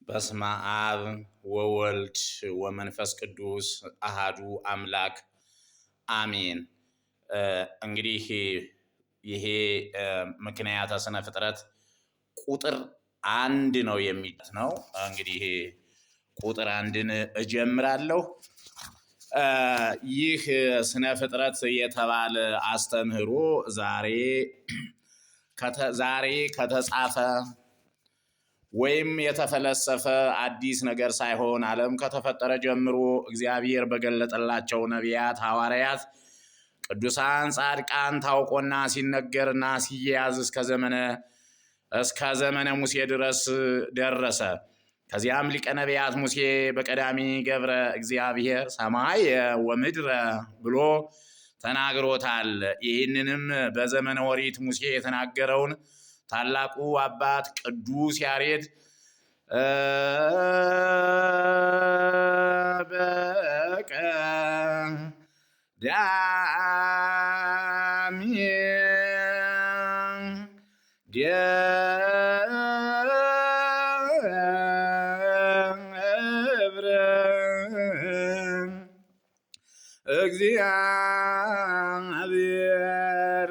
በስመ አብ ወወልድ ወመንፈስ ቅዱስ አሃዱ አምላክ አሜን። እንግዲህ ይሄ ምክንያተ ስነ ፍጥረት ቁጥር 1 ነው የሚል ነው። እንግዲህ ቁጥር 1ን እጀምራለሁ። ይህ ስነ ፍጥረት የተባለ አስተምህሮ ዛሬ ከተጻፈ ወይም የተፈለሰፈ አዲስ ነገር ሳይሆን ዓለም ከተፈጠረ ጀምሮ እግዚአብሔር በገለጠላቸው ነቢያት፣ ሐዋርያት፣ ቅዱሳን፣ ጻድቃን ታውቆና ሲነገርና ሲያዝ እስከ ዘመነ ሙሴ ድረስ ደረሰ። ከዚያም ሊቀ ነቢያት ሙሴ በቀዳሚ ገብረ እግዚአብሔር ሰማየ ወምድረ ብሎ ተናግሮታል። ይህንንም በዘመነ ኦሪት ሙሴ የተናገረውን ታላቁ አባት ቅዱስ ያሬድ በቀዳሚ ገብረ እግዚአብሔር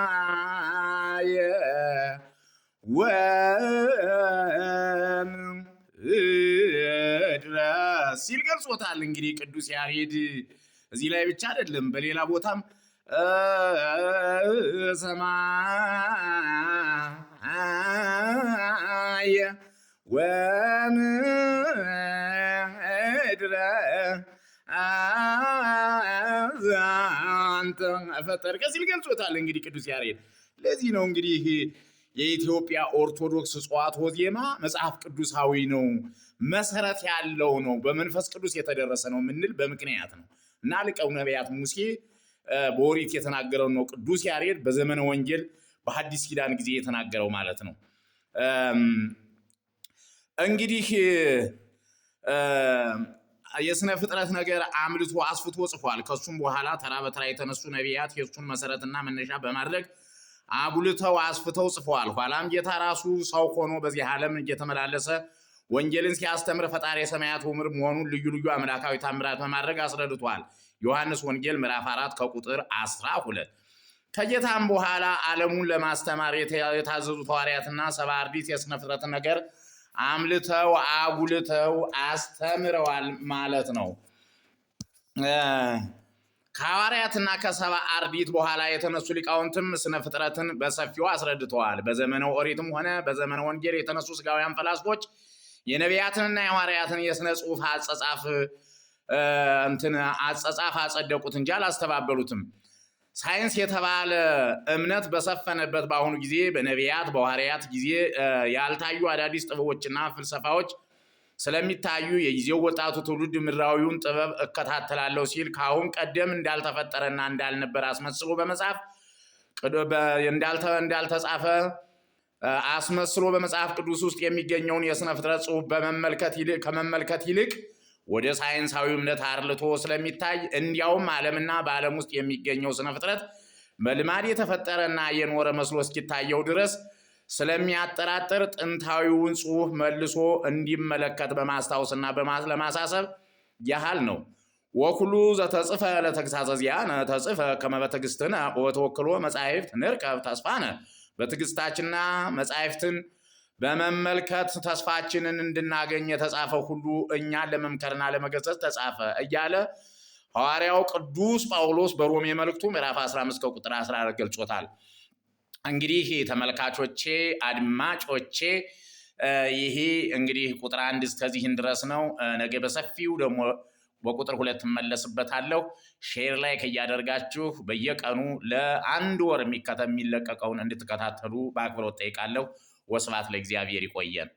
ሰማየ ወምድረ ሲል ገልጾታል። እንግዲህ ቅዱስ ያሬድ እዚህ ላይ ብቻ አይደለም፣ በሌላ ቦታም ሰማየ ወምድረ አንተ ፈጠርከ ሲል ገልጾታል። እንግዲህ ቅዱስ ያሬድ ለዚህ ነው እንግዲህ የኢትዮጵያ ኦርቶዶክስ ጸዋትወ ዜማ መጽሐፍ ቅዱሳዊ ነው፣ መሰረት ያለው ነው፣ በመንፈስ ቅዱስ የተደረሰ ነው የምንል በምክንያት ነው። እና ሊቀው ነቢያት ሙሴ በኦሪት የተናገረው ነው ቅዱስ ያሬድ በዘመነ ወንጌል በሐዲስ ኪዳን ጊዜ የተናገረው ማለት ነው። እንግዲህ የስነ ፍጥረት ነገር አምልቶ አስፍቶ ጽፏል። ከሱም በኋላ ተራ በተራ የተነሱ ነቢያት የሱን መሰረትና መነሻ በማድረግ አጉልተው አስፍተው ጽፈዋል። ኋላም ጌታ ራሱ ሰው ሆኖ በዚህ ዓለም እየተመላለሰ ወንጌልን ሲያስተምር ፈጣሪ የሰማያት ወምድር መሆኑን ልዩ ልዩ አምላካዊ ታምራት በማድረግ አስረድቷል። ዮሐንስ ወንጌል ምዕራፍ 4 ከቁጥር 12። ከጌታም በኋላ ዓለሙን ለማስተማር የታዘዙ ሐዋርያትና ሰብዓ አርድእት የስነ ፍጥረትን ነገር አምልተው አጉልተው አስተምረዋል ማለት ነው። ከሐዋርያትና ከሰብዓ አርድእት በኋላ የተነሱ ሊቃውንትም ስነ ፍጥረትን በሰፊው አስረድተዋል። በዘመነ ኦሪትም ሆነ በዘመነ ወንጌል የተነሱ ስጋውያን ፈላስፎች የነቢያትንና የሐዋርያትን የስነ ጽሑፍ አጸጻፍ አጸደቁት እንጂ አላስተባበሉትም። ሳይንስ የተባለ እምነት በሰፈነበት በአሁኑ ጊዜ በነቢያት በሐዋርያት ጊዜ ያልታዩ አዳዲስ ጥበቦችና ፍልሰፋዎች ስለሚታዩ የጊዜው ወጣቱ ትውልድ ምድራዊውን ጥበብ እከታተላለሁ ሲል ከአሁን ቀደም እንዳልተፈጠረና እንዳልነበር አስመስሎ በመጽሐፍ እንዳልተጻፈ አስመስሎ በመጽሐፍ ቅዱስ ውስጥ የሚገኘውን የስነ ፍጥረት ጽሑፍ ከመመልከት ይልቅ ወደ ሳይንሳዊ እምነት አርልቶ ስለሚታይ እንዲያውም ዓለምና በዓለም ውስጥ የሚገኘው ስነ ፍጥረት በልማድ የተፈጠረና የኖረ መስሎ እስኪታየው ድረስ ስለሚያጠራጥር ጥንታዊውን ጽሑፍ መልሶ እንዲመለከት በማስታወስና ለማሳሰብ ያህል ነው። ወኩሉ ዘተጽፈ ለተግሳጸ ዚአነ ተጽፈ ከመ በትዕግሥትነ ወተወክሎ መጻሕፍት ንርከብ ተስፋነ። በትዕግሥታችንና መጻሕፍትን በመመልከት ተስፋችንን እንድናገኝ የተጻፈ ሁሉ እኛን ለመምከርና ለመገሰጽ ተጻፈ እያለ ሐዋርያው ቅዱስ ጳውሎስ በሮሜ መልእክቱ ምዕራፍ 15 ከቁጥር 14 ገልጾታል። እንግዲህ ተመልካቾቼ፣ አድማጮቼ ይሄ እንግዲህ ቁጥር 1 እስከዚህን ድረስ ነው። ነገ በሰፊው ደግሞ በቁጥር 2 እመለስበታለሁ። ሼር ላይክ እያደረጋችሁ በየቀኑ ለ1 ወር የሚለቀቀውን እንድትከታተሉ በአክብሮት ጠይቃለሁ። ወስብሐት ለእግዚአብሔር። ይቆየን።